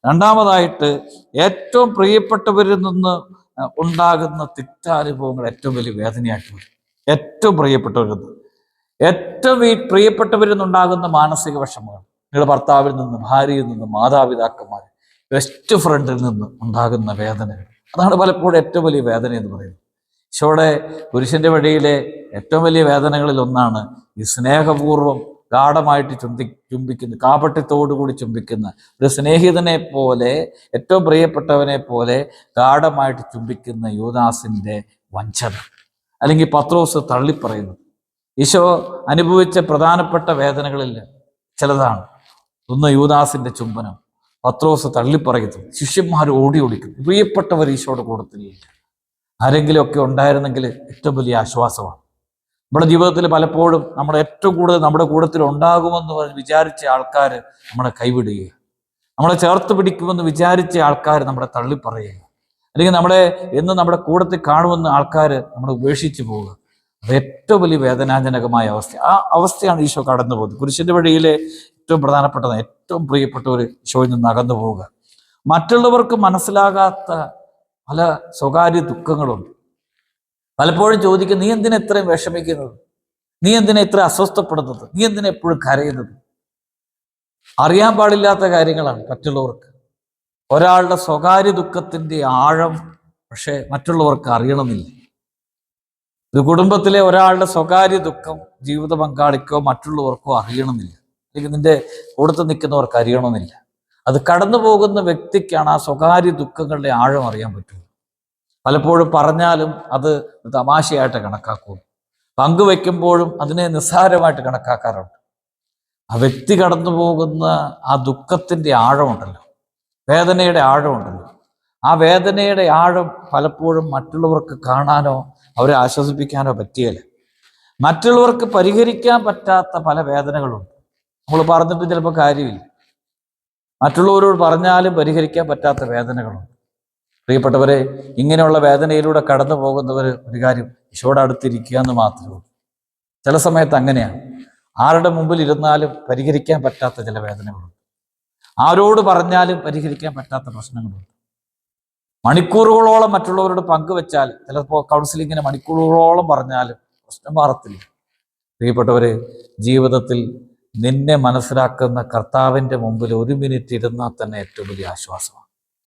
രണ്ടാമതായിട്ട് ഏറ്റവും പ്രിയപ്പെട്ടവരിൽ നിന്ന് ഉണ്ടാകുന്ന തിക്താനുഭവങ്ങൾ ഏറ്റവും വലിയ വേദനയായിട്ട് വരും. ഏറ്റവും പ്രിയപ്പെട്ടവരിൽ നിന്ന് പ്രിയപ്പെട്ടവരിൽ നിന്നുണ്ടാകുന്ന മാനസിക വിഷമങ്ങൾ, നിങ്ങളുടെ ഭർത്താവിൽ നിന്നും, ഭാര്യയിൽ നിന്നും, മാതാപിതാക്കന്മാർ, ബെസ്റ്റ് ഫ്രണ്ടിൽ നിന്ന് ഉണ്ടാകുന്ന വേദനകൾ, അതാണ് പലപ്പോഴും ഏറ്റവും വലിയ വേദന എന്ന് പറയുന്നത്. ഈശോയുടെ പുരുഷന്റെ വഴിയിലെ ഏറ്റവും വലിയ വേദനകളിൽ ഒന്നാണ് ഈ സ്നേഹപൂർവ്വം ഗാഠമായിട്ട് ചുംബിക്കുന്ന, കാപട്യത്തോടുകൂടി ചുംബിക്കുന്ന ഒരു സ്നേഹിതനെ പോലെ, ഏറ്റവും പ്രിയപ്പെട്ടവനെ പോലെ ഗാഠമായിട്ട് ചുംബിക്കുന്ന യൂദാസിന്റെ വഞ്ചന, അല്ലെങ്കിൽ പത്രോസ് തള്ളിപ്പറയുന്നത്. ഈശോ അനുഭവിച്ച പ്രധാനപ്പെട്ട വേദനകളിൽ ചിലതാണ്. ഒന്ന് യൂദാസിന്റെ ചുംബനം, പത്രോസ് തള്ളിപ്പറയുന്നു, ശിഷ്യന്മാർ ഓടി ഓടിക്കുന്നു. പ്രിയപ്പെട്ടവർ ഈശോയുടെ കൂടത്തിലില്ല. ആരെങ്കിലുമൊക്കെ ഉണ്ടായിരുന്നെങ്കിൽ ഏറ്റവും വലിയ ആശ്വാസമാണ്. നമ്മുടെ ജീവിതത്തിൽ പലപ്പോഴും നമ്മുടെ ഏറ്റവും കൂടുതൽ നമ്മുടെ കൂട്ടത്തിൽ ഉണ്ടാകുമെന്ന് വിചാരിച്ച ആൾക്കാർ നമ്മളെ കൈവിടുകയാണ്, നമ്മളെ ചേർത്ത് പിടിക്കുമെന്ന് വിചാരിച്ച ആൾക്കാർ നമ്മളെ തള്ളിപ്പറയുക, അല്ലെങ്കിൽ നമ്മളെ എന്ന് നമ്മുടെ കൂട്ടത്തിൽ കാണുമെന്ന് ആൾക്കാർ നമ്മളെ ഉപേക്ഷിച്ച് പോവുക. അത് ഏറ്റവും വലിയ വേദനാജനകമായ അവസ്ഥ. ആ അവസ്ഥയാണ് ഈശോ കടന്നു പോകുന്നത്. പുരുഷന്റെ വഴിയിലെ ഏറ്റവും പ്രധാനപ്പെട്ടത്, ഏറ്റവും പ്രിയപ്പെട്ടവർ ഈശോയിൽ നിന്ന് അകന്നു പോവുക. മറ്റുള്ളവർക്ക് മനസ്സിലാകാത്ത പല സ്വകാര്യ ദുഃഖങ്ങളുണ്ട്. പലപ്പോഴും ചോദിക്കും, നീ എന്തിനാ ഇത്രയും വിഷമിക്കുന്നത്? നീ എന്തിനാ ഇത്ര അസ്വസ്ഥപ്പെടുന്നത്? നീ എന്തിനാ എപ്പോഴും കരയുന്നത്? അറിയാൻ പാടില്ലാത്ത കാര്യങ്ങളാണ് മറ്റുള്ളവർക്ക്. ഒരാളുടെ സ്വകാര്യ ദുഃഖത്തിന്റെ ആഴം പക്ഷെ മറ്റുള്ളവർക്ക് അറിയണമെന്നില്ല. ഒരു കുടുംബത്തിലെ ഒരാളുടെ സ്വകാര്യ ദുഃഖം ജീവിത പങ്കാളിക്കോ മറ്റുള്ളവർക്കോ അറിയണമെന്നില്ല, അല്ലെങ്കിൽ നിന്റെ കൂടത്ത് നിൽക്കുന്നവർക്ക് അറിയണമെന്നില്ല. അത് കടന്നു പോകുന്ന വ്യക്തിക്കാണ് ആ സ്വകാര്യ ദുഃഖങ്ങളുടെ ആഴം അറിയാൻ പറ്റുള്ളൂ. പലപ്പോഴും പറഞ്ഞാലും അത് തമാശയായിട്ട് കണക്കാക്കും, പങ്കുവെക്കുമ്പോഴും അതിനെ നിസ്സാരമായിട്ട് കണക്കാക്കാറുണ്ട്. ആ വ്യക്തി കടന്നു പോകുന്ന ആ ദുഃഖത്തിന്റെ ആഴമുണ്ടല്ലോ, വേദനയുടെ ആഴമുണ്ടല്ലോ, ആ വേദനയുടെ ആഴം പലപ്പോഴും മറ്റുള്ളവർക്ക് കാണാനോ അവരെ ആശ്വസിപ്പിക്കാനോ പറ്റിയല്ല. മറ്റുള്ളവർക്ക് പരിഹരിക്കാൻ പറ്റാത്ത പല വേദനകളുണ്ട്. നമ്മൾ പറഞ്ഞിട്ട് ചിലപ്പോൾ കാര്യമില്ല. മറ്റുള്ളവരോട് പറഞ്ഞാലും പരിഹരിക്കാൻ പറ്റാത്ത വേദനകളുണ്ട്. പ്രിയപ്പെട്ടവരെ, ഇങ്ങനെയുള്ള വേദനയിലൂടെ കടന്നു പോകുന്നവർ ഒരു കാര്യം, ഈശോയുടെ അടുത്തിരിക്കുക എന്ന് മാത്രമേ ഉള്ളൂ. ചില സമയത്ത് അങ്ങനെയാണ്. ആരുടെ മുമ്പിൽ ഇരുന്നാലും പരിഹരിക്കാൻ പറ്റാത്ത ചില വേദനകളുണ്ട്. ആരോട് പറഞ്ഞാലും പരിഹരിക്കാൻ പറ്റാത്ത പ്രശ്നങ്ങളുണ്ട്. മണിക്കൂറുകളോളം മറ്റുള്ളവരോട് പങ്കുവെച്ചാൽ, ചിലപ്പോൾ കൗൺസിലിങ്ങിന് മണിക്കൂറുകളോളം പറഞ്ഞാലും പ്രശ്നം മാറത്തില്ല. പ്രിയപ്പെട്ടവരെ, ജീവിതത്തിൽ നിന്നെ മനസ്സിലാക്കുന്ന കർത്താവിൻ്റെ മുമ്പിൽ 1 മിനിറ്റ് ഇരുന്നാൽ തന്നെ ഏറ്റവും വലിയ ആശ്വാസമാണ്.